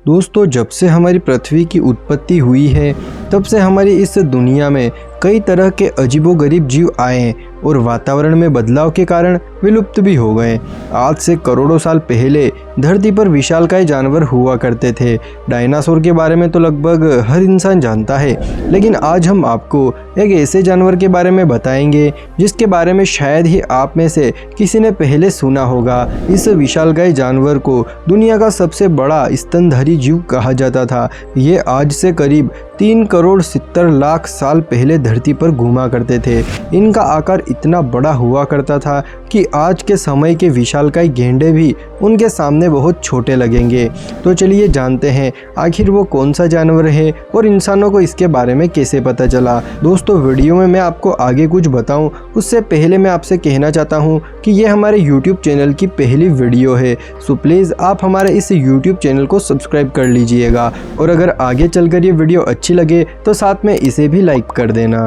दोस्तों, जब से हमारी पृथ्वी की उत्पत्ति हुई है तब से हमारी इस दुनिया में कई तरह के अजीबोगरीब जीव आए हैं और वातावरण में बदलाव के कारण विलुप्त भी हो गए। आज से करोड़ों साल पहले धरती पर विशालकाय जानवर हुआ करते थे। डायनासोर के बारे में तो लगभग हर इंसान जानता है, लेकिन आज हम आपको एक ऐसे जानवर के बारे में बताएंगे जिसके बारे में शायद ही आप में से किसी ने पहले सुना होगा। इस विशालकाय जानवर को दुनिया का सबसे बड़ा स्तनधारी जीव कहा जाता था। ये आज से करीब 3,70,00,000 साल पहले धरती पर घूमा करते थे। इनका आकार इतना बड़ा हुआ करता था कि आज के समय के विशालकाय गेंडे भी उनके सामने बहुत छोटे लगेंगे। तो चलिए जानते हैं आखिर वो कौन सा जानवर है और इंसानों को इसके बारे में कैसे पता चला। दोस्तों, वीडियो में मैं आपको आगे कुछ बताऊं उससे पहले मैं आपसे कहना चाहता हूं कि ये हमारे YouTube चैनल की पहली वीडियो है, सो प्लीज़ आप हमारे इस YouTube चैनल को सब्सक्राइब कर लीजिएगा और अगर आगे चलकर ये वीडियो अच्छी लगे तो साथ में इसे भी लाइक कर देना।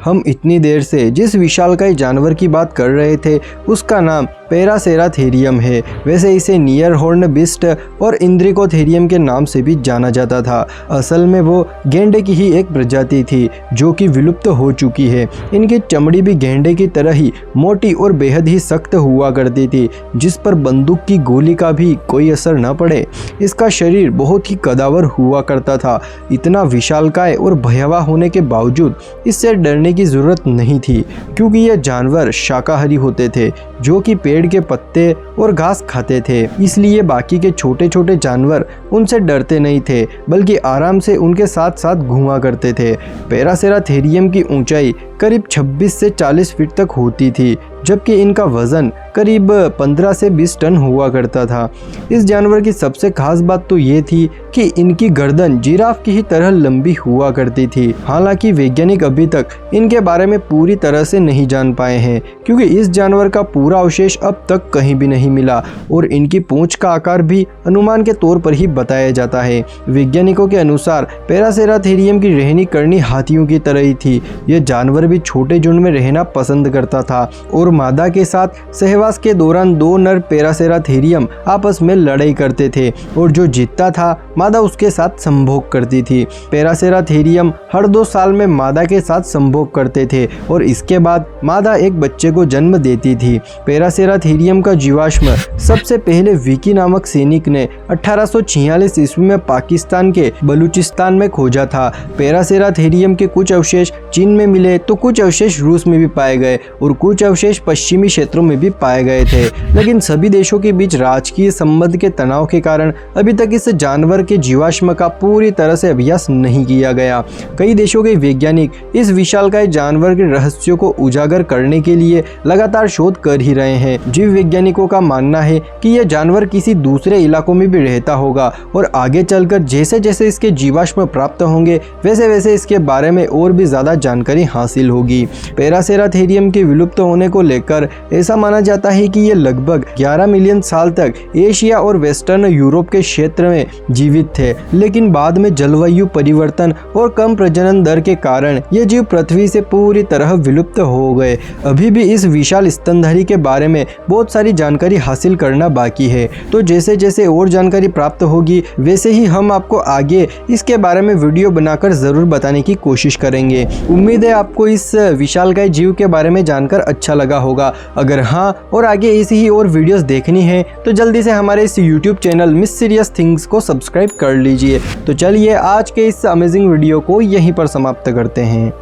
हम इतनी देर से जिस विशालकाय जानवर की बात कर रहे थे उसका नाम पैरासेराथेरियम है। वैसे इसे नियर हॉर्न बिस्ट और इंद्रिकोथेरियम के नाम से भी जाना जाता था। असल में वो गेंडे की ही एक प्रजाति थी जो कि विलुप्त हो चुकी है। इनकी चमड़ी भी गेंडे की तरह ही मोटी और बेहद ही सख्त हुआ करती थी, जिस पर बंदूक की गोली का भी कोई असर न पड़े। इसका शरीर बहुत ही कदावर हुआ करता था। इतना विशालकाय और भयावह होने के बावजूद इससे डरने की जरूरत नहीं थी, क्योंकि यह जानवर शाकाहारी होते थे जो कि पेड़ के पत्ते और घास खाते थे। इसलिए बाकी के छोटे छोटे जानवर उनसे डरते नहीं थे, बल्कि आराम से उनके साथ साथ घूमा करते थे। पैरासेराथेरियम की ऊंचाई करीब 26 से 40 फीट तक होती थी, जबकि इनका वजन करीब 15 से 20 टन हुआ करता था। इस जानवर की सबसे खास बात तो ये थी कि इनकी गर्दन जिराफ की ही तरह लंबी हुआ करती थी। हालांकि वैज्ञानिक अभी तक इनके बारे में पूरी तरह से नहीं जान पाए हैं, क्योंकि इस जानवर का पूरा अवशेष अब तक कहीं भी नहीं मिला और इनकी पूंछ का आकार भी अनुमान के तौर पर ही बताया जाता है। वैज्ञानिकों के अनुसार पैरासेराथेरियम की रहनी करनी हाथियों की तरह ही थी। यह जानवर भी छोटे झुंड में रहना पसंद करता था और मादा के साथ सहवास के दौरान दो नर पैरासेराथेरियम आपस में लड़ाई करते थे और जो जीतता था मादा उसके साथ संभोग करती थी। पैरासेराथेरियम हर 2 साल में मादा के साथ संभोग करते थे और इसके बाद मादा एक बच्चे को जन्म देती थी। पैरासेराथेरियम का जीवाश्म सबसे पहले विकी नामक सैनिक ने 1846 ईस्वी में पाकिस्तान के बलूचिस्तान में खोजा था। पैरासेराथेरियम के कुछ अवशेष चीन में मिले तो कुछ अवशेष रूस में भी पाए गए और कुछ अवशेष पश्चिमी क्षेत्रों में भी पाए गए थे। लेकिन सभी देशों के बीच राजकीय संबंध के तनाव के कारण अभी तक इस जानवर के जीवाश्म का पूरी तरह से अभ्यास नहीं किया गया। कई देशों के वैज्ञानिक इस विशालकाय जानवर के रहस्यों को उजागर करने के लिए लगातार शोध कर ही रहे हैं। जीव वैज्ञानिकों का मानना है कि यह जानवर किसी दूसरे इलाकों में भी रहता होगा और आगे चलकर जैसे जैसे इसके जीवाश्म प्राप्त होंगे वैसे वैसे इसके बारे में और भी ज्यादा जानकारी हासिल होगी। पैरासेराथेरियम के विलुप्त होने को लेकर ऐसा माना जाता है कि यह लगभग 11 मिलियन साल तक एशिया और वेस्टर्न यूरोप के क्षेत्र में जीवित थे, लेकिन बाद में जलवायु परिवर्तन और कम प्रजनन दर के कारण ये जीव पृथ्वी से पूरी तरह विलुप्त हो गए। अभी भी इस विशाल स्तनधारी के बारे में बहुत सारी जानकारी हासिल करना बाकी है, तो जैसे जैसे और जानकारी प्राप्त होगी वैसे ही हम आपको आगे इसके बारे में वीडियो बनाकर जरूर बताने की कोशिश करेंगे। उम्मीद है आपको इस विशालकाय जीव के बारे में जानकर अच्छा लगा होगा। अगर हाँ और आगे ऐसी ही और वीडियोस देखनी है तो जल्दी से हमारे इस YouTube चैनल मिस्टीरियस थिंग्स को सब्सक्राइब कर लीजिए। तो चलिए आज के इस अमेजिंग वीडियो को यहीं पर समाप्त करते हैं।